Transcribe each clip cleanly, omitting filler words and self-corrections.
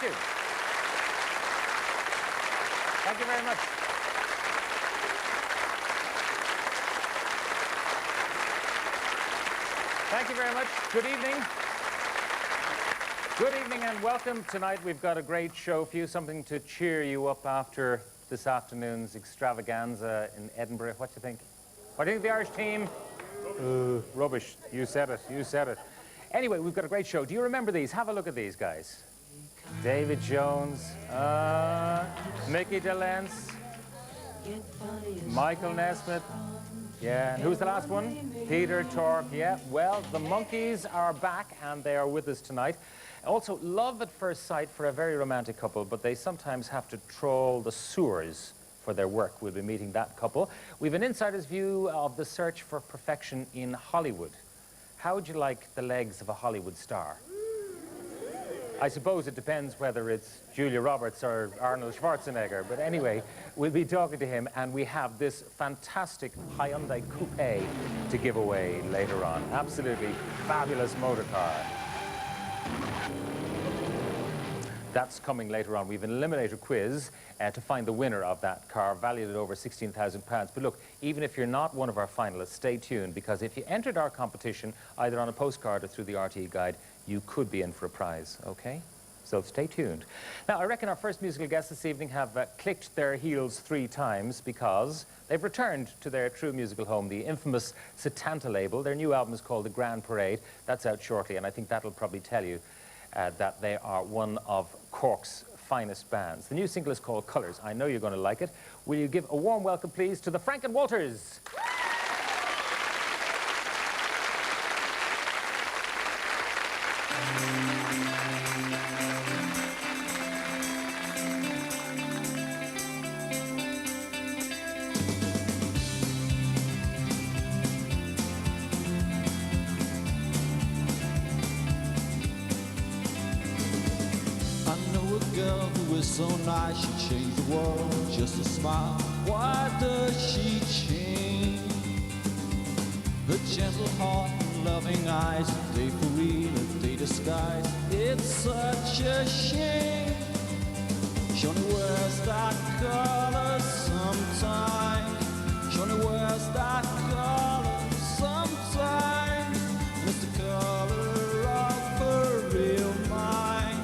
Thank you. Thank you very much. Thank you very much. Good evening. Good evening and welcome. Tonight we've got a great show for you, something to cheer you up after this afternoon's extravaganza in Edinburgh. What do you think? What do you think of the Irish team? Rubbish. You said it. You said it. Anyway, we've got a great show. Do you remember these? Have a look at these guys. David Jones, Mickey DeLance, Michael Nesmith. Yeah, and who's the last one? Peter Tork. Yeah, well, the Monkees are back and they are with us tonight. Also, love at first sight for a very romantic couple, but they sometimes have to trawl the sewers for their work. We'll be meeting that couple. We've an insider's view of the search for perfection in Hollywood. How would you like the legs of a Hollywood star? I suppose it depends whether it's Julia Roberts or Arnold Schwarzenegger, but anyway, we'll be talking to him, and we have this fantastic Hyundai Coupe to give away later on. Absolutely fabulous motor car. That's coming later on. We have an eliminator quiz to find the winner of that car, valued at over £16,000. But look, even if you're not one of our finalists, stay tuned, because if you entered our competition, either on a postcard or through the RTÉ guide, you could be in for a prize, okay? So stay tuned. Now, I reckon our first musical guests this evening have clicked their heels 3 times because they've returned to their true musical home, the infamous Setanta label. Their new album is called The Grand Parade. That's out shortly, and I think that'll probably tell you that they are one of Cork's finest bands. The new single is called Colours. I know you're going to like it. Will you give a warm welcome, please, to the Franken Walters? So nice, she changed the world, just a smile. Why does she change? Her gentle heart and loving eyes, a day for real, a day disguised. It's such a shame. She only wears that color sometimes. She only wears that color sometimes. And it's the color of her real mind.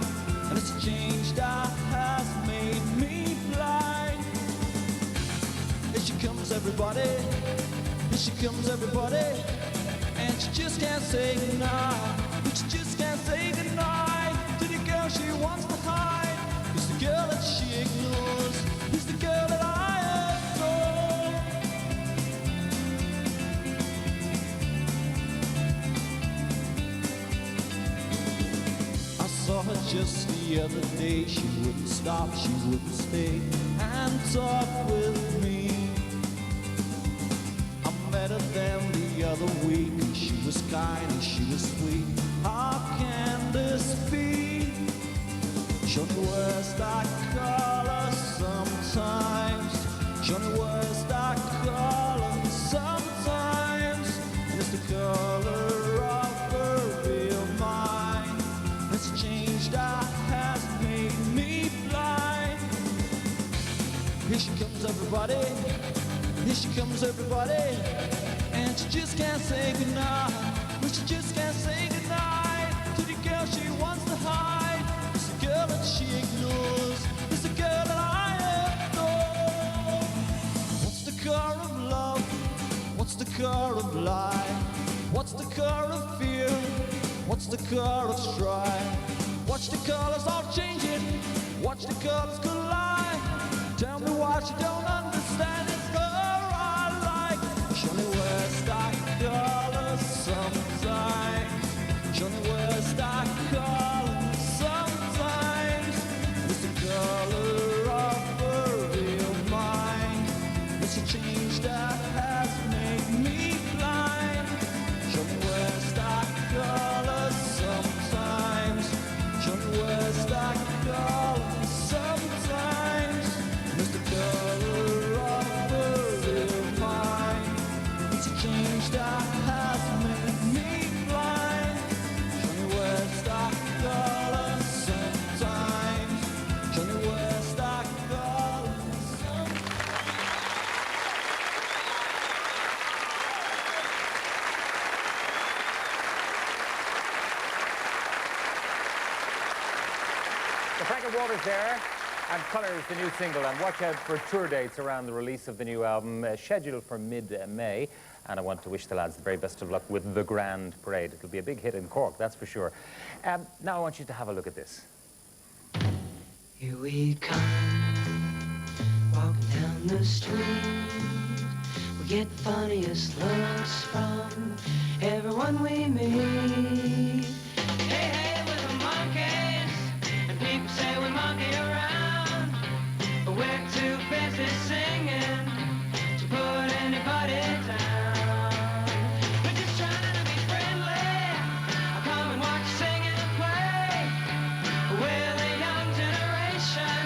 And it's a change that has made me blind. Here she comes, everybody. Here she comes, everybody. And she just can't say goodnight. But she just can't say goodnight to the girl she wants to hide. It's the girl that she ignores. It's the girl that I adore. I saw her just the other day. She wouldn't stop, she wouldn't stay and talk with me. I met her then the other week, and she was kind and she was sweet. How can this be? She only wears that color sometimes. She only wears that color sometimes. And it's the color of her real mind. And it's a change that has made me blind. Here she comes, everybody. Here she comes, everybody. And she just can't say goodnight. But she just can't say goodnight to the girl she wants to hide. It's the girl that she ignores. It's the girl that I adore. What's the car of love? What's the car of life? What's the car of fear? What's the car of strife? Watch the colors all changing. Watch the colors collide. Tell me why she don't understand. It's her I like. She only wears that color sometimes. She only wears that color sometimes. It's the color of her real mind. It's a change that has made me blind. She only wears that color sometimes. She only wears that color sometimes. It's the color The Frank Waters there, and Colours, the new single, and watch out for tour dates around the release of the new album, scheduled for mid-May. And I want to wish the lads the very best of luck with the Grand Parade. It'll be a big hit in Cork, that's for sure. Now I want you to have a look at this. Here we come, walking down the street. We get the funniest looks from everyone we meet. Hey, hey, we're the monkeys, and people say we monkey around, but we're too busy singing to put anybody down. We're just trying to be friendly. I'll come and watch you sing and play. We're the young generation,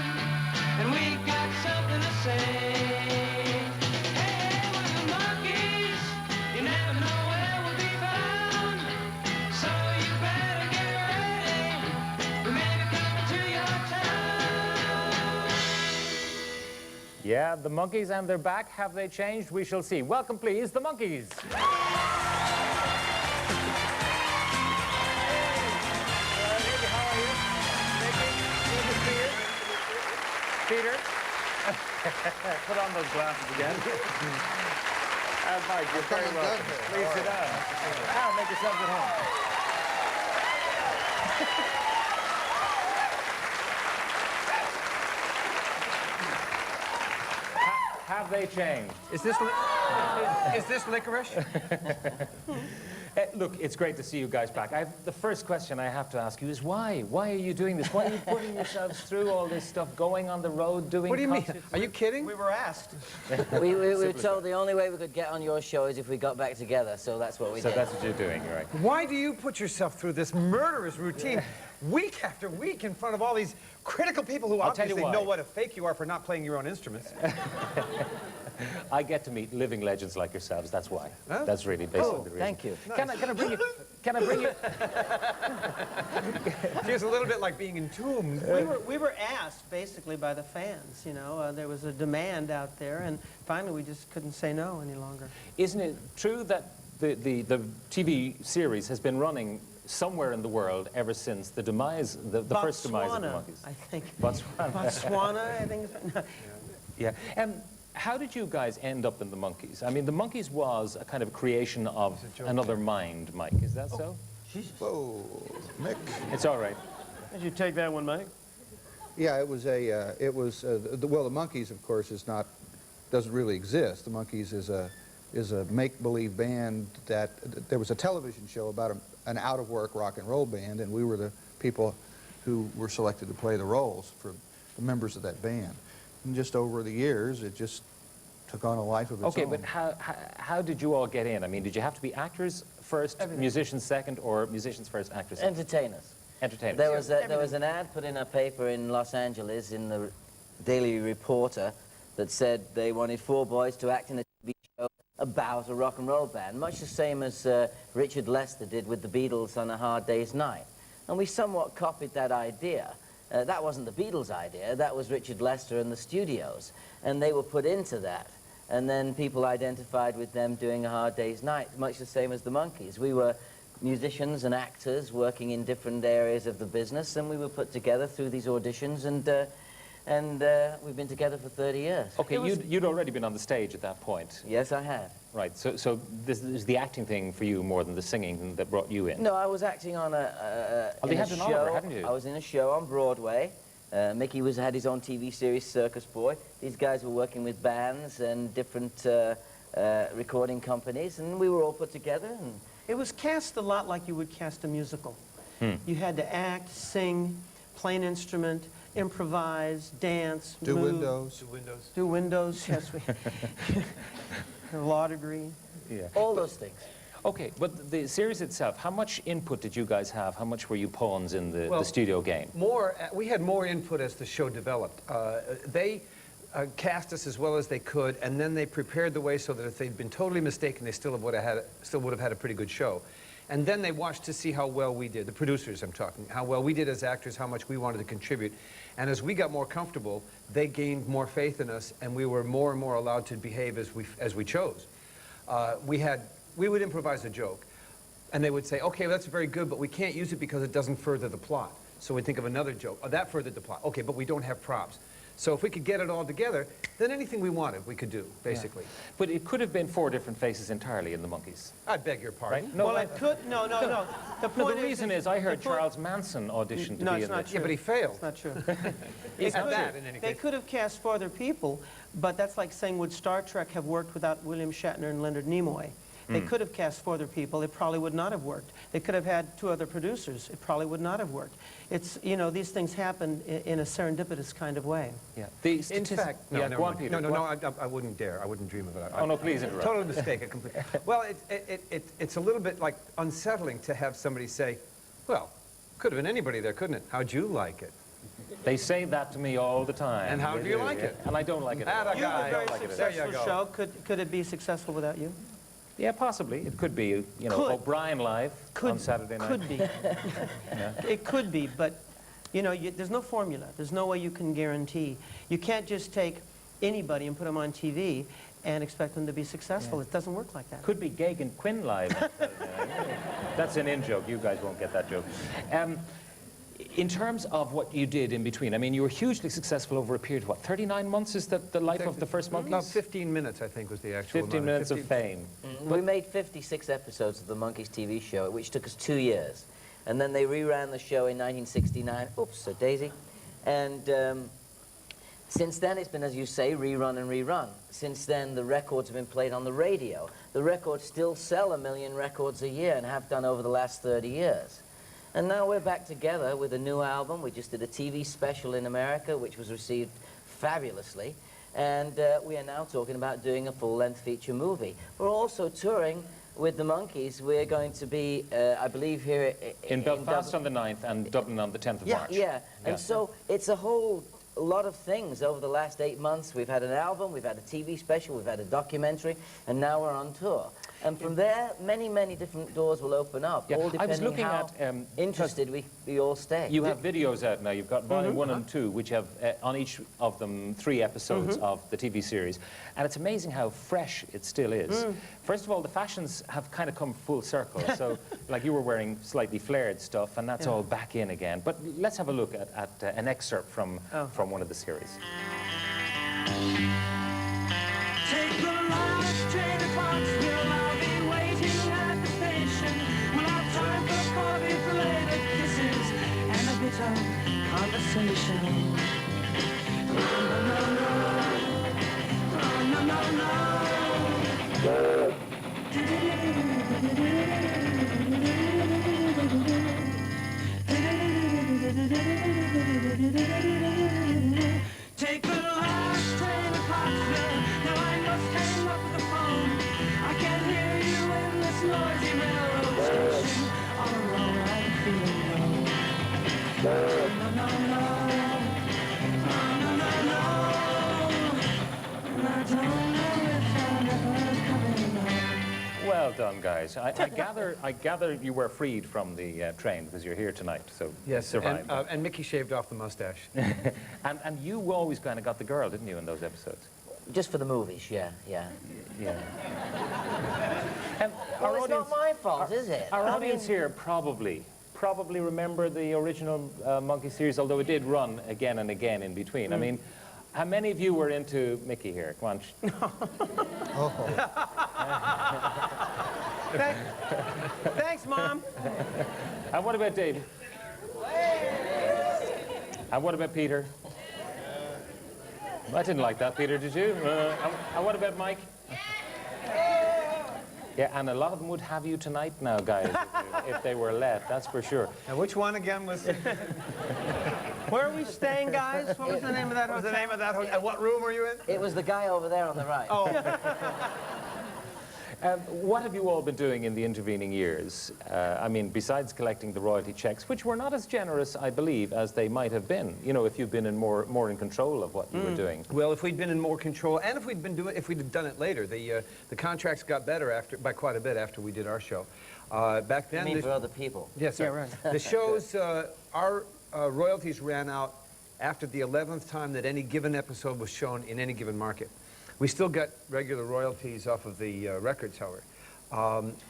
and we got something to say. Hey, we're the monkeys. You never know where we'll be found, so you better get ready. We may be coming to your town. Yeah, the Monkeys, and they're back. Have they changed? We shall see. Welcome, please, the Monkeys. Peter, put on those glasses again. Mike, you're very welcome. Please sit down. Now, make yourselves at home. Have they changed? Is this licorice? Look, it's great to see you guys back. The first question I have to ask you is why? Why are you doing this? Why are you putting yourselves through all this stuff, going on the road, doing What do you mean? concerts? Are you kidding? We were asked. We were told the only way we could get on your show is if we got back together, so that's what we So did. that's what you're doing, right? Why do you put yourself through this murderous routine week after week in front of all these critical people who I'll tell you obviously why. know what a fake you are for not playing your own instruments? I get to meet living legends like yourselves, that's why. Huh? That's really basically the reason. Thank you. Can I bring you... Can I bring you... Feels a little bit like being entombed. We were asked, basically, by the fans, you know. There was a demand out there, and finally we just couldn't say no any longer. Isn't it true that the TV series has been running somewhere in the world ever since the demise, the first demise of the Monkeys? I think. Botswana. Botswana, I think. Yeah. How did you guys end up in the Monkeys? I mean, the Monkeys was a kind of creation of another mind, Mike. Is that so? Whoa, Mick. It's all right. Did you take that one, Mike? Yeah, it was well, the Monkeys, of course, doesn't really exist. The Monkeys is a make-believe band that, there was a television show about an out-of-work rock and roll band, and we were the people who were selected to play the roles for the members of that band. And just over the years, it just took on a life of its own. Okay, but how did you all get in? I mean, did you have to be actors first, musicians second, or musicians first, actors second? Entertainers. Entertainers. There was an ad put in a paper in Los Angeles in the Daily Reporter that said they wanted 4 boys to act in a TV show about a rock and roll band, much the same as Richard Lester did with the Beatles on A Hard Day's Night. And we somewhat copied that idea. That wasn't the Beatles' idea, that was Richard Lester and the studios. And they were put into that. And then people identified with them doing A Hard Day's Night, much the same as the Monkeys. We were musicians and actors working in different areas of the business, and we were put together through these auditions, and we've been together for 30 years. Okay, you'd already been on the stage at that point. Yes, I have. Right, so this is the acting thing for you more than the singing that brought you in? No, I was acting on a you had an Oliver, hadn't you? I was in a show on Broadway. Mickey had his own TV series, Circus Boy. These guys were working with bands and different recording companies, and we were all put together. And It was cast a lot like you would cast a musical. You had to act, sing, play an instrument, improvise, dance, Do move. windows. Do windows, yes. A law degree. Yeah. all those things. Okay, but the series itself, how much input did you guys have? How much were you pawns in the studio game? We had more input as the show developed. They cast us as well as they could, and then they prepared the way so that if they'd been totally mistaken, they still would have had a pretty good show. And then they watched to see how well we did, the producers I'm talking, how well we did as actors, how much we wanted to contribute. And as we got more comfortable, they gained more faith in us, and we were more and more allowed to behave as we chose. We would improvise a joke, and they would say, okay, well, that's very good, but we can't use it because it doesn't further the plot. So we think of another joke. Oh, that furthered the plot. Okay, but we don't have props. So if we could get it all together, then anything we wanted, we could do, basically. Yeah. But it could have been 4 different faces entirely in the Monkees. I beg your pardon. Right? No, Well, it could, no. The reason is I heard Charles Manson audition to No, be it's in not it. true. Yeah, but he failed. It's not true. He's They not that, in any They case. could have cast 4 other people, but that's like saying, would Star Trek have worked without William Shatner and Leonard Nimoy? They could have cast 4 other people. It probably would not have worked. They could have had 2 other producers. It probably would not have worked. It's, you know, these things happen in a serendipitous kind of way. Yeah. In fact, no, yeah, never go on, mind. Peter. No, I wouldn't dare. I wouldn't dream of it. Oh, no, please interrupt. Total mistake. Well, it's a little bit like unsettling to have somebody say, well, could have been anybody there, couldn't it? How'd you like it? They say that to me all the time. And how do you like it? And I don't like it at all. You have a very There you successful go. show. Could it be successful without you? Yeah, possibly. It could be, you know, Could. O'Brien Live on Saturday night. Could be. It could be, but, you know, there's no formula. There's no way you can guarantee. You can't just take anybody and put them on TV and expect them to be successful. It doesn't work like that. Could be Gagan Quinn Live on Saturday night. That's an in-joke. You guys won't get that joke. In terms of what you did in between, I mean, you were hugely successful over a period of, what, 39 months is the life of the first Monkees? No, 15 minutes, I think, was the actual 15 amount. minutes of fame. We made 56 episodes of the Monkees TV show, which took us 2 years. And then they reran the show in 1969. Oops, a daisy. And since then, it's been, as you say, rerun and rerun. Since then, the records have been played on the radio. The records still sell 1 million records a year and have done over the last 30 years. And now we're back together with a new album. We just did a TV special in America, which was received fabulously. And we are now talking about doing a full-length feature movie. We're also touring with the Monkees. We're going to be, I believe, here In Belfast on the 9th and Dublin on the 10th of March. Yeah, and so it's a whole lot of things over the last 8 months. We've had an album, we've had a TV special, we've had a documentary, and now we're on tour. And from there, many, many different doors will open up, Yeah, all I was depending looking how at, interested we all stay. You have videos out now. You've got volume 1 and 2, which have on each of them 3 episodes of the TV series. And it's amazing how fresh it still is. First of all, the fashions have kind of come full circle. So, like, you were wearing slightly flared stuff, and that's all back in again. But let's have a look at an excerpt from one of the series. Take the last train to Foxville. I'll be waiting at the station. We'll have time for coffee, for later kisses, and a bit of conversation. No, no, no. Take the last train to Pottsville. Now I must hang up the phone. I can hear you in this noisy railroad station. All alone, I'm feeling low. No, no, no. No, no, no. And I don't know if I'm ever coming home. Well done, guys. I gather you were freed from the train because you're here tonight, so Yes, survived. and Mickey shaved off the mustache. And you always kind of got the girl, didn't you, in those episodes? Just for the movies, yeah. Yeah. Well, it's not my fault, is it? Our I audience mean, here probably remember the original Monkey series, although it did run again and again in between. I mean, how many of you were into Mickey here? Come on. Thanks, Mom. And what about David? And what about Peter? I didn't like that, Peter, did you? And what about Mike? Yeah, and a lot of them would have you tonight now, guys, if they were let, that's for sure. Now, which one again was... Where are we staying, guys? What was the name of that What was hotel? the name of that hotel? And what room were you in? it was the guy over there on the right. Oh, What have you all been doing in the intervening years? I mean, besides collecting the royalty checks, which were not as generous, I believe, as they might have been, you know, if you've been in more in control of what you were doing. well, if we'd been in more control, and if we'd done it later, the contracts got better by quite a bit after we did our show. Back I then, mean, for other people. yes, sir. Yeah, right. The shows, our royalties ran out after the 11th time that any given episode was shown in any given market. We still got regular royalties off of the records, however.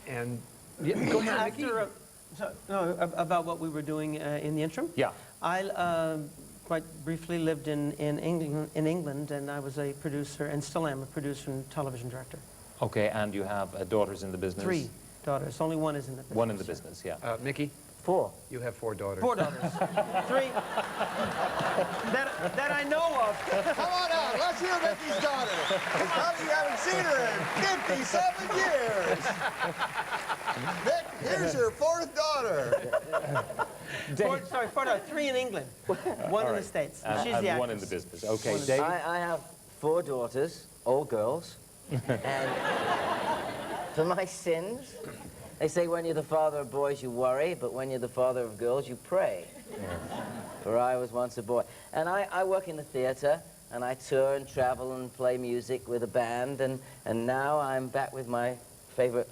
And yeah, go ahead, Mickey. So, no, about what we were doing in the interim? Yeah. I quite briefly lived in England, and I was a producer, and still am a producer and television director. Okay, and you have daughters in the business? 3 daughters. Only one is in the business. One in the business, yeah. Mickey? 4. You have 4 daughters. 4 daughters. 3 that I know of. Come on out, let's hear Mickey's daughter. Probably you haven't seen her in 57 years. Mick, here's your 4th daughter. 4 daughters. 3 in England. 1 in the States. And, She's and the one in the actress. business. Okay, Dave? I have 4 daughters, all girls. And for my sins, they say when you're the father of boys, you worry, but when you're the father of girls, you pray. For I was once a boy. And I work in the theater, and I tour and travel and play music with a band, and now I'm back with my favorite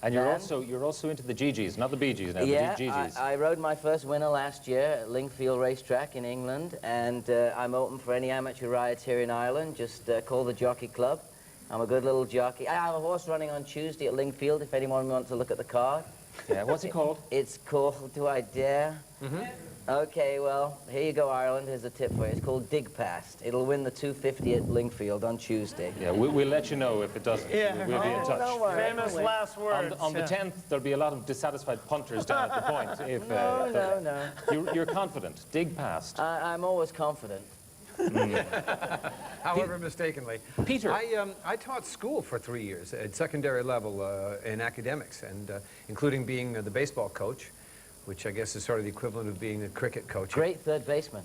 And band. you're also into the GGs, not the Bee Gees now, Yeah, the GGs. I rode my first winner last year at Lingfield Racetrack in England, and I'm open for any amateur rides here in Ireland. Just call the Jockey Club. I'm a good little jockey. I have a horse running on Tuesday at Lingfield, if anyone wants to look at the card. Yeah, what's it called? It's called, do I dare? Okay, well, here you go, Ireland. Here's a tip for you. It's called Dig Past. It'll win the 250 at Lingfield on Tuesday. Yeah, we'll let you know if it doesn't. Yeah. We'll be in touch. No worries. Famous last words. On the 10th, there'll be a lot of dissatisfied punters down at the point. If, No. You're confident. Dig past. I'm always confident. However mistakenly. Peter. I taught school for 3 years at secondary level in academics, and including being the baseball coach, which I guess is sort of the equivalent of being a cricket coach. Great third baseman.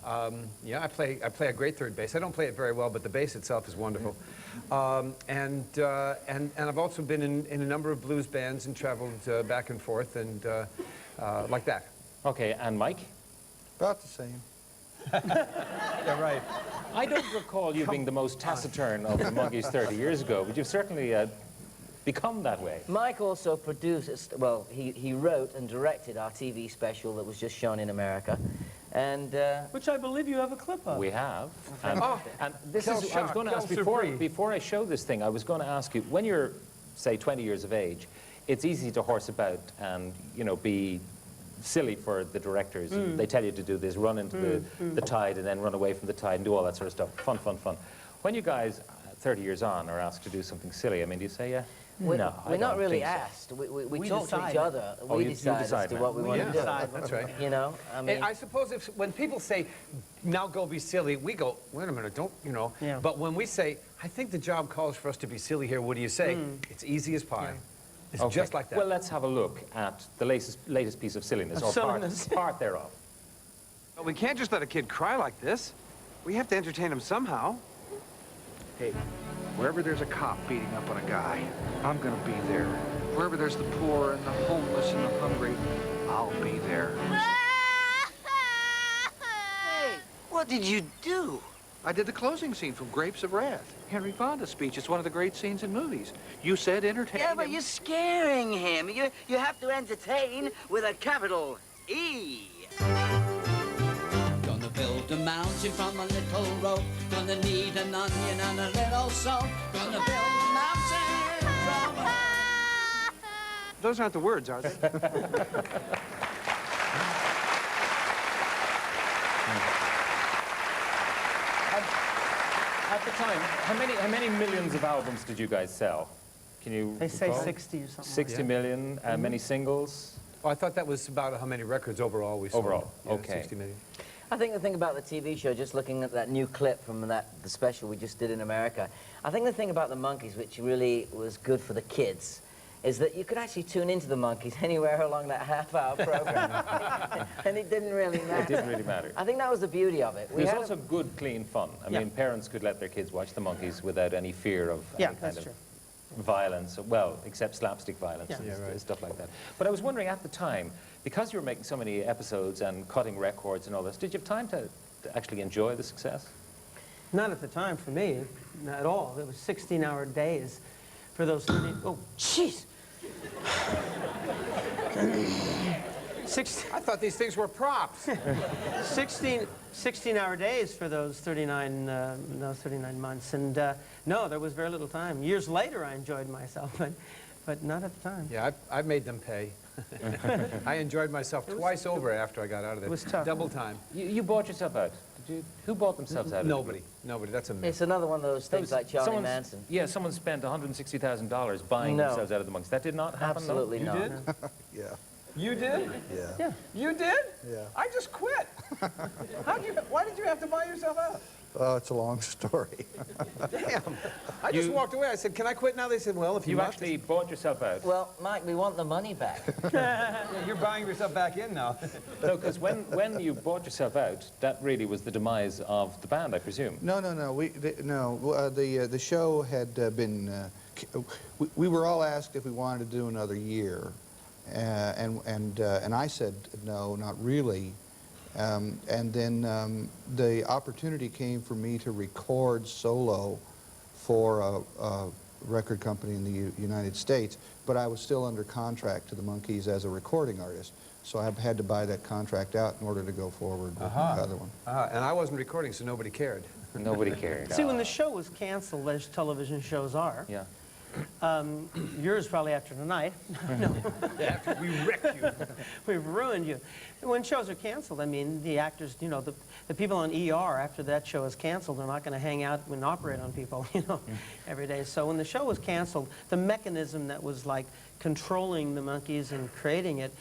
Yeah, I play a great third base. I don't play it very well, but the base itself is wonderful. And I've also been in a number of blues bands and traveled back and forth and like that. Okay, and Mike? About the same. Yeah, right. I don't recall you being the most taciturn of the Monkees 30 years ago, but you've certainly become that way. Mike also produced, well, he wrote and directed our TV special that was just shown in America. And Which I believe you have a clip of. We have. And this Quel is, I was shock, going to quel ask, surprise. before I show this thing, I was going to ask you, when you're, say, 20 years of age, it's easy to horse about and, you know, be silly for the directors. They tell you to do this, run into the tide and then run away from the tide and do all that sort of stuff. Fun, fun, fun. When you guys, 30 years on, are asked to do something silly, I mean, do you say, yeah? we're No, I not don't really think so. asked. We We talk to decide. each other. Oh, We you decide decide, as to man. what we want to do. decide. That's right. You know, I mean, I suppose when people say, now go be silly, we go, wait a minute, don't, you know. Yeah. But when we say, I think the job calls for us to be silly here, what do you say? It's easy as pie. It's Okay. just like that. Well, let's have a look at the latest piece of silliness, or Silliness. part thereof. But we can't just let a kid cry like this. We have to entertain him somehow. Hey, wherever there's a cop beating up on a guy, I'm gonna be there. Wherever there's the poor and the homeless and the hungry, I'll be there. Hey, what did you do? I did the closing scene from Grapes of Wrath. Henry Fonda's speech. It's one of the great scenes in movies. You said entertain Yeah, but him. you're scaring him. You have to entertain with a capital E. Gonna build a mountain from a little rope. Gonna need an onion and a little salt. Gonna build a mountain from a... Those aren't the words, are they? At the time, how many millions of albums did you guys sell? Can you They say recall? 60 or something. 60 million, many singles? Oh, I thought that was about how many records overall we sold. Overall, Yeah, okay. 60 million. I think the thing about the TV show, just looking at that new clip from the special we just did in America, I think the thing about the Monkees, which really was good for the kids, is that you could actually tune into the Monkees anywhere along that half-hour program, and it didn't really matter. It didn't really matter. I think that was the beauty of it. It was also good, clean fun. I Yeah. mean, parents could let their kids watch the Monkees without any fear of Yeah, any kind that's of true. violence, well, except slapstick violence Yeah. and Yeah, right. stuff like that. But I was wondering at the time, because you were making so many episodes and cutting records and all this, did you have time to actually enjoy the success? Not at the time for me, not at all. It was 16-hour days for those 30... Oh, jeez! 16... I thought these things were props. 16-hour days for those 39 months, and no, there was very little time. Years later, I enjoyed myself, but not at the time. Yeah, I've made them pay. I enjoyed myself twice over after I got out of there. It was tough. Double time. You bought yourself out. Did you? Who bought themselves out? Nobody. Nobody. That's a myth. It's another one of those things like Charlie Someone's- Manson. Yeah, someone spent $160,000 buying No. themselves out of the monkeys. That did not happen, no? Absolutely You not. did? Yeah. You did? Yeah. You did? Yeah. I just quit. Why did you have to buy yourself out? It's a long story. Damn. I just walked away. I said, can I quit now? They said, well, if you You must. actually bought yourself out. Well, Mike, we want the money back. Yeah, you're buying yourself back in now. No, because when you bought yourself out, that really was the demise of the band, I presume. No. The show had been. We were all asked if we wanted to do another year, and I said no, not really. And then the opportunity came for me to record solo for a record company in the United States, but I was still under contract to the Monkees as a recording artist. So I had to buy that contract out in order to go forward with the other one. And I wasn't recording, so nobody cared. Nobody cared. See, when the show was canceled, as television shows are, Yeah. yours probably after tonight. No, After we wrecked you. we've ruined you. When shows are canceled, I mean, the actors, you know, the people on ER after that show is canceled, they're not going to hang out and operate on people, you know, every day. So when the show was canceled, the mechanism that was like controlling the Monkees and creating it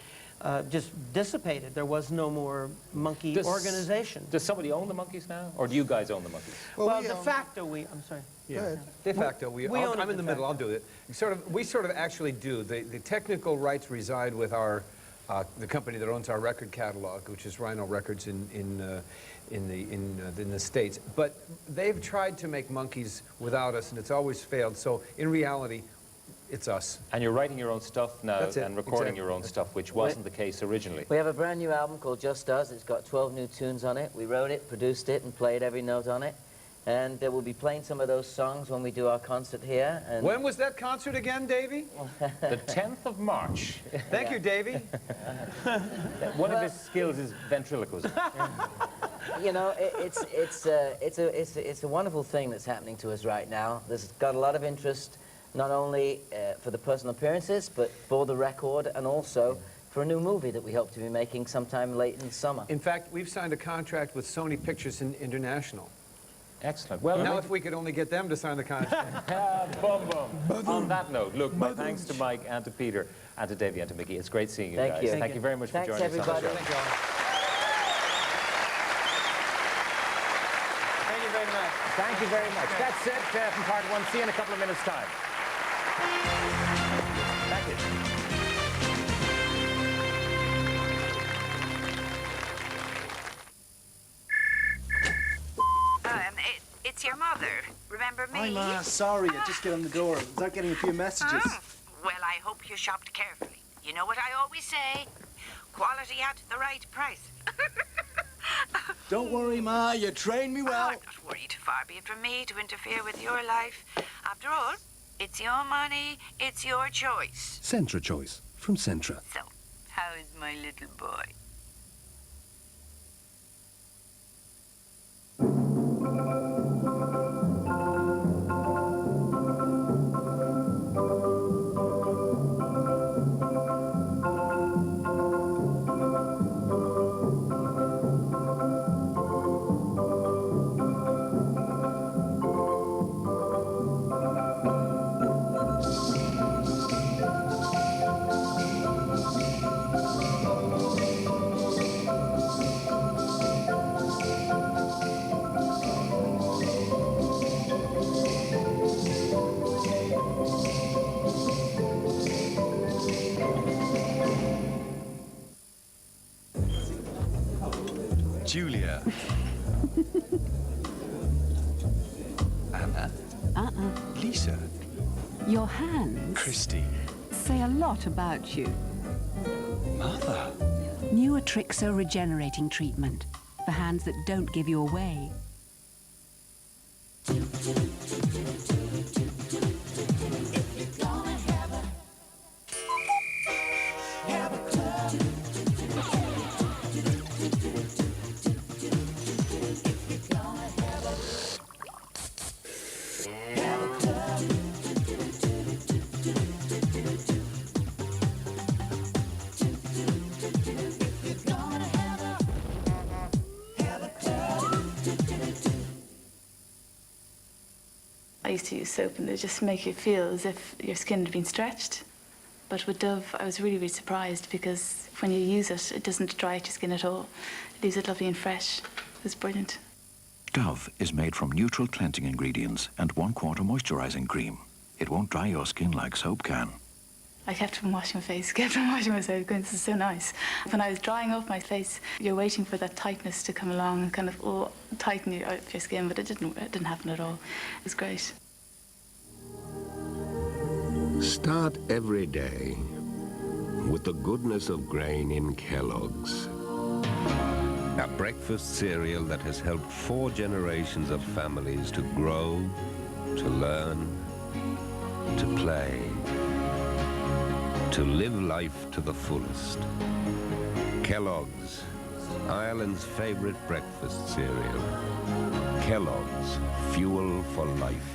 just dissipated. There was no more monkey organization. Does somebody own the Monkees now, or do you guys own the Monkees? Well, de facto, I'm sorry. Yeah. De facto, we own it I'm in de the middle. facto. I'll do it. We sort of actually do. The technical rights reside with our the company that owns our record catalog, which is Rhino Records in the States. But they've tried to make Monkees without us, and it's always failed. So in reality, it's us. And you're writing your own stuff now That's it, and recording exactly. your own stuff, which wasn't the case originally. We have a brand new album called Just Us. It's got 12 new tunes on it. We wrote it, produced it, and played every note on it. And we'll be playing some of those songs when we do our concert here. And When was that concert again, Davey? The 10th of March. Thank you, Davey. One of his skills is ventriloquism. you know, it's a wonderful thing that's happening to us right now. There's got a lot of interest, not only for the personal appearances, but for the record, and also for a new movie that we hope to be making sometime late in the summer. In fact, we've signed a contract with Sony Pictures International. Excellent. Well, Now, if we could only get them to sign the contract. Bum, bum. On that note, look, my thanks to Mike and to Peter and to Davey and to Mickey. It's great seeing you Thank guys. you. Thank you very much for Thanks, joining us on the everybody. show. Thank you very much. Thank you very much. That's it from part one. See you in a couple of minutes' time. Thank you. It's your mother. Remember me? Hi, Ma. Sorry, I just get on the door without getting a few messages. Well, I hope you shopped carefully. You know what I always say? Quality at the right price. Don't worry, Ma. You trained me well. I'm not worried. Far be it from me to interfere with your life. After all, it's your money, it's your choice. Centra Choice from Centra. So, how is my little boy? Julia. Anna. Lisa. Your hands Christy. say a lot about you. Mother. New Atrixo regenerating treatment for hands that don't give you away. used to use soap and they just make you feel as if your skin had been stretched. But with Dove, I was really, really surprised because when you use it, it doesn't dry out your skin at all. It leaves it lovely and fresh. It was brilliant. Dove is made from neutral cleansing ingredients and 1/4 moisturizing cream. It won't dry your skin like soap can. I kept on washing my face, kept on washing myself, going, this is so nice. When I was drying off my face, you're waiting for that tightness to come along and kind of tighten you out of your skin, but it didn't happen at all. It was great. Start every day with the goodness of grain in Kellogg's. A breakfast cereal that has helped 4 generations of families to grow, to learn, to play, to live life to the fullest. Kellogg's, Ireland's favorite breakfast cereal. Kellogg's, fuel for life.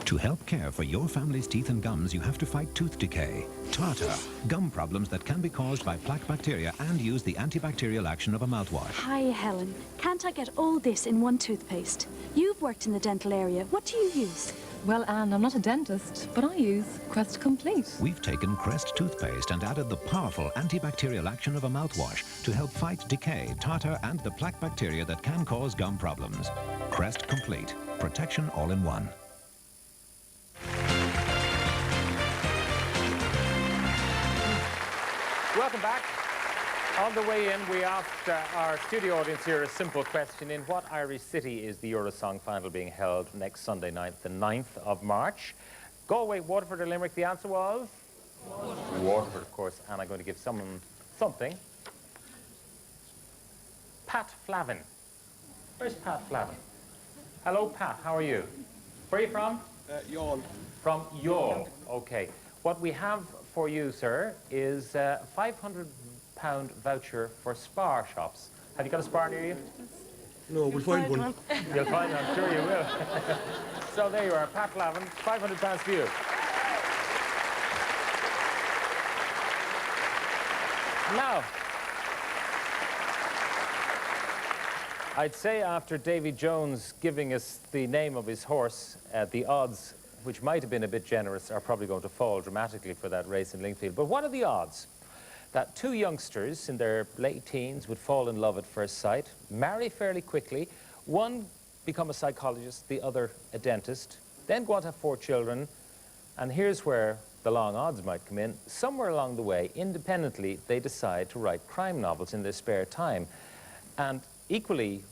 To help care for your family's teeth and gums, you have to fight tooth decay, tartar, gum problems that can be caused by plaque bacteria, and use the antibacterial action of a mouthwash. Hi, Helen. Can't I get all this in one toothpaste? You've worked in the dental area. What do you use? Well, Anne, I'm not a dentist, but I use Crest Complete. We've taken Crest toothpaste and added the powerful antibacterial action of a mouthwash to help fight decay, tartar, and the plaque bacteria that can cause gum problems. Crest Complete. Protection all in one. Welcome back. On the way in, we asked our studio audience here a simple question. In what Irish city is the Eurosong final being held next Sunday night, the 9th of March? Galway, Waterford or Limerick? The answer was? Waterford, of course. And I'm going to give someone something. Pat Flavin. Where's Pat Flavin? Hello, Pat. How are you? Where are you from? Youghal. From Youghal. Okay. What we have for you, sir, is a £500 voucher for Spar shops. Have you got a Spar near you? No, we'll find one. You'll find one, I'm sure you will. So there you are, Pat Lavin, £500 for you. Now, I'd say after Davy Jones giving us the name of his horse, the odds, which might have been a bit generous, are probably going to fall dramatically for that race in Lingfield. But what are the odds that 2 youngsters in their late teens would fall in love at first sight, marry fairly quickly, one become a psychologist, the other a dentist, then go on to have 4 children, and here's where the long odds might come in. Somewhere along the way, independently, they decide to write crime novels in their spare time. And equally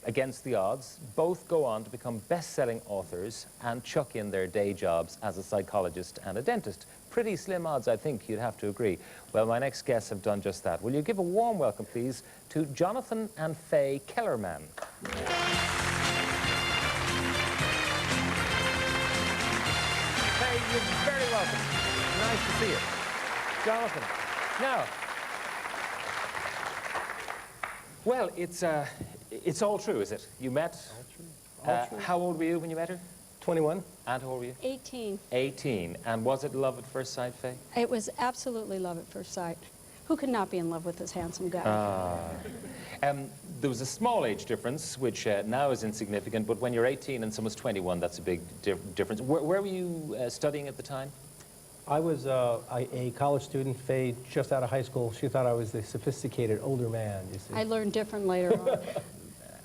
against the odds, both go on to become best-selling authors and chuck in their day jobs as a psychologist and a dentist. Pretty slim odds, I think, you'd have to agree. Well, my next guests have done just that. Will you give a warm welcome, please, to Jonathan and Faye Kellerman. Faye, you're very welcome. Nice to see you. Jonathan, now, well, it's all true, is it? You met? All true. How old were you when you met her? 21. And how old were you? 18. 18. And was it love at first sight, Faye? It was absolutely love at first sight. Who could not be in love with this handsome guy? There was a small age difference, which now is insignificant, but when you're 18 and someone's 21, that's a big difference. Where were you studying at the time? I was a college student, Faye, just out of high school. She thought I was the sophisticated older man, you see. I learned different later on.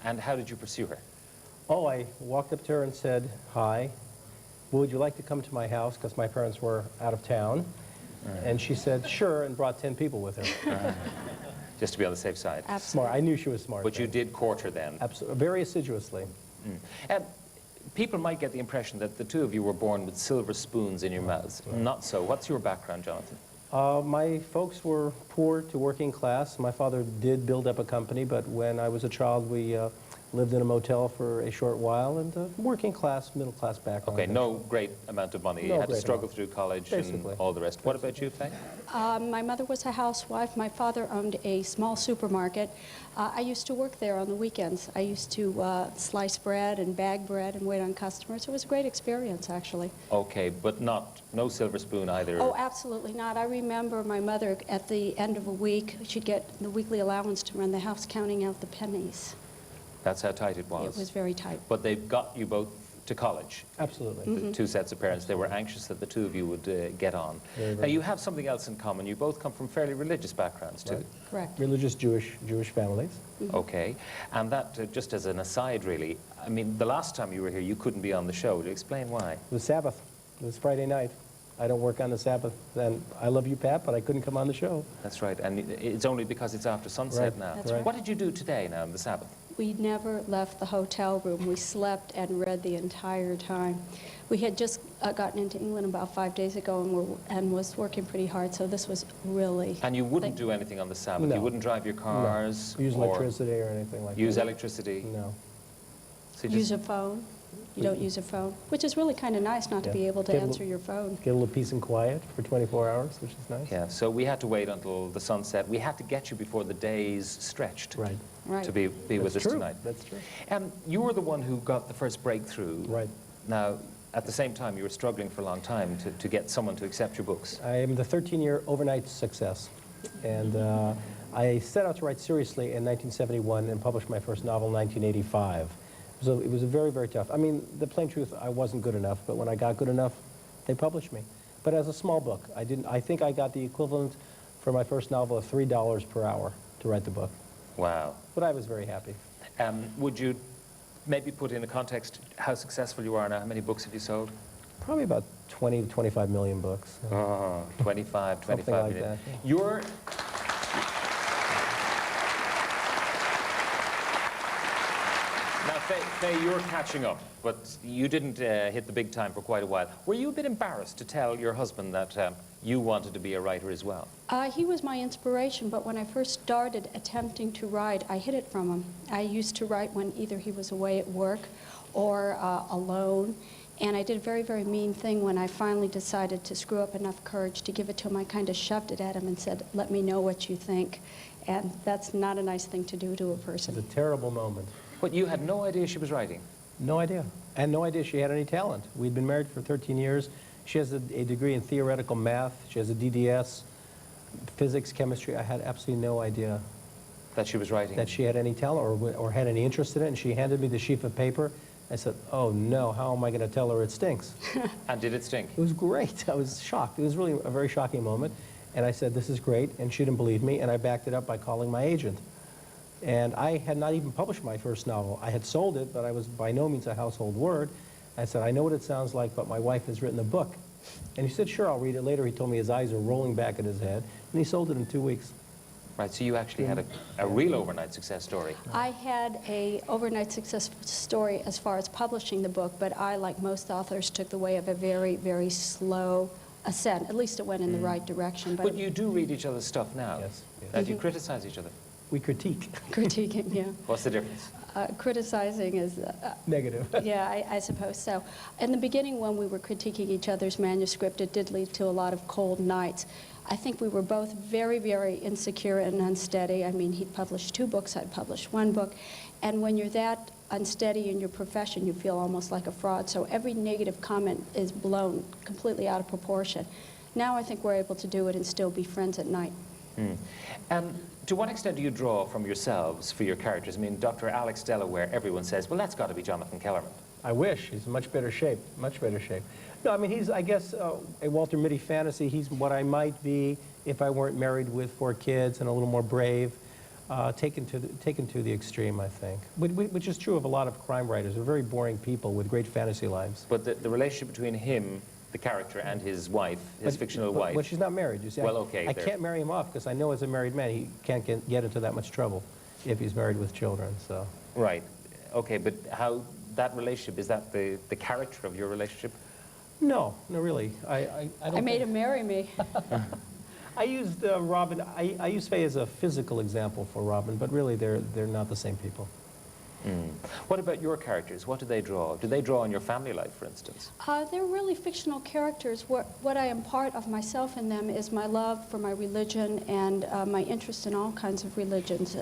And how did you pursue her? Oh, I walked up to her and said, hi, would you like to come to my house? Because my parents were out of town. And she said, sure, and brought 10 people with her. Just to be on the safe side. Absolutely. Smart. I knew she was smart. But you did court her then? Absolutely. Very assiduously. People might get the impression that the two of you were born with silver spoons in your mouths. Not so. What's your background, Jonathan? My folks were poor to working class. My father did build up a company, but when I was a child, we lived in a motel for a short while, and working class, middle class background. Okay, no great amount of money. You had to struggle through college and all the rest. What about you, Faye? My mother was a housewife. My father owned a small supermarket. I used to work there on the weekends. I used to slice bread and bag bread and wait on customers. It was a great experience, actually. Okay, but no silver spoon either? Oh, absolutely not. I remember my mother, at the end of a week, she'd get the weekly allowance to run the house, counting out the pennies. That's how tight it was? It was very tight. But they've got you both to college. Absolutely. The two sets of parents, they were anxious that the two of you would get on. Now, you have something else in common. You both come from fairly religious backgrounds, too. Right. Correct. Religious Jewish families. Okay. And that, just as an aside, really, I mean, the last time you were here, you couldn't be on the show. To explain why? It was Sabbath. It was Friday night. I don't work on the Sabbath. And I love you, Pat, but I couldn't come on the show. That's right. And it's only because it's after sunset now. That's right. What did you do today now on the Sabbath? We never left the hotel room. We slept and read the entire time. We had just gotten into England about 5 days ago and was working pretty hard, so this was really... And you wouldn't do anything on the Sabbath? No. You wouldn't drive your cars? No. Use or electricity or anything like that. Use electricity? No. So use a phone? You don't use a phone? Which is really kind of nice not to be able to answer your phone. Get a little peace and quiet for 24 hours, which is nice. Yeah, so we had to wait until the sunset. We had to get you before the days stretched to be with us tonight. That's true. You were the one who got the first breakthrough. Right. Now, at the same time, you were struggling for a long time to get someone to accept your books. I am the 13-year overnight success. And I set out to write seriously in 1971 and published my first novel in 1985. So it was a very, very tough. I mean, the plain truth, I wasn't good enough, but when I got good enough, they published me. But as a small book, I think I got the equivalent for my first novel of $3 per hour to write the book. Wow. But I was very happy. Would you maybe put in a context how successful you are now? How many books have you sold? Probably about 20 to 25 million books. Oh, 25 like million. that, yeah. You're... Faye, you're catching up, but you didn't hit the big time for quite a while. Were you a bit embarrassed to tell your husband that you wanted to be a writer as well? He was my inspiration, but when I first started attempting to write, I hid it from him. I used to write when either he was away at work or alone, and I did a very, very mean thing when I finally decided to screw up enough courage to give it to him. I kind of shoved it at him and said, "Let me know what you think." And that's not a nice thing to do to a person. It was a terrible moment. But you had no idea she was writing? No idea. And no idea she had any talent. We'd been married for 13 years. She has a degree in theoretical math. She has a DDS, physics, chemistry. I had absolutely no idea that she was writing, that she had any talent or had any interest in it. And she handed me the sheaf of paper. I said, "Oh no, how am I going to tell her it stinks?" And did it stink? It was great. I was shocked. It was really a very shocking moment. And I said, "This is great." And she didn't believe me. And I backed it up by calling my agent. And I had not even published my first novel. I had sold it, but I was by no means a household word. I said, "I know what it sounds like, but my wife has written a book." And he said, "Sure, I'll read it later." He told me his eyes are rolling back in his head. And he sold it in 2 weeks. Right, so you actually had a real overnight success story. I had a overnight success story as far as publishing the book, but I, like most authors, took the way of a very, very slow ascent. At least it went in the right direction. But you do read each other's stuff now. Yes. And you criticize each other. We critique. Critiquing, yeah. What's the difference? Criticizing is... negative. Yeah, I suppose so. In the beginning, when we were critiquing each other's manuscript, it did lead to a lot of cold nights. I think we were both very, very insecure and unsteady. I mean, he'd published 2 books, I'd published 1 book. And when you're that unsteady in your profession, you feel almost like a fraud. So every negative comment is blown completely out of proportion. Now I think we're able to do it and still be friends at night. To what extent do you draw from yourselves for your characters? I mean, Dr. Alex Delaware, everyone says, well, that's got to be Jonathan Kellerman. I wish. He's in much better shape, much better shape. No, I mean, he's, I guess, a Walter Mitty fantasy. He's what I might be if I weren't married with 4 kids and a little more brave, taken to the extreme, I think. Which is true of a lot of crime writers. They're very boring people with great fantasy lives. But the relationship between him, the character, and his wife, his fictional wife... Well, she's not married, you see. Well, okay. I can't marry him off because I know as a married man he can't get into that much trouble if he's married with children, so... Right. Okay, but how... that relationship, is that the character of your relationship? No, no, really. I made him marry me. I used Robin, I use Faye as a physical example for Robin, but really they're not the same people. What about your characters? What do they draw? Do they draw on your family life, for instance? They're really fictional characters. What I impart of myself in them is my love for my religion and my interest in all kinds of religions.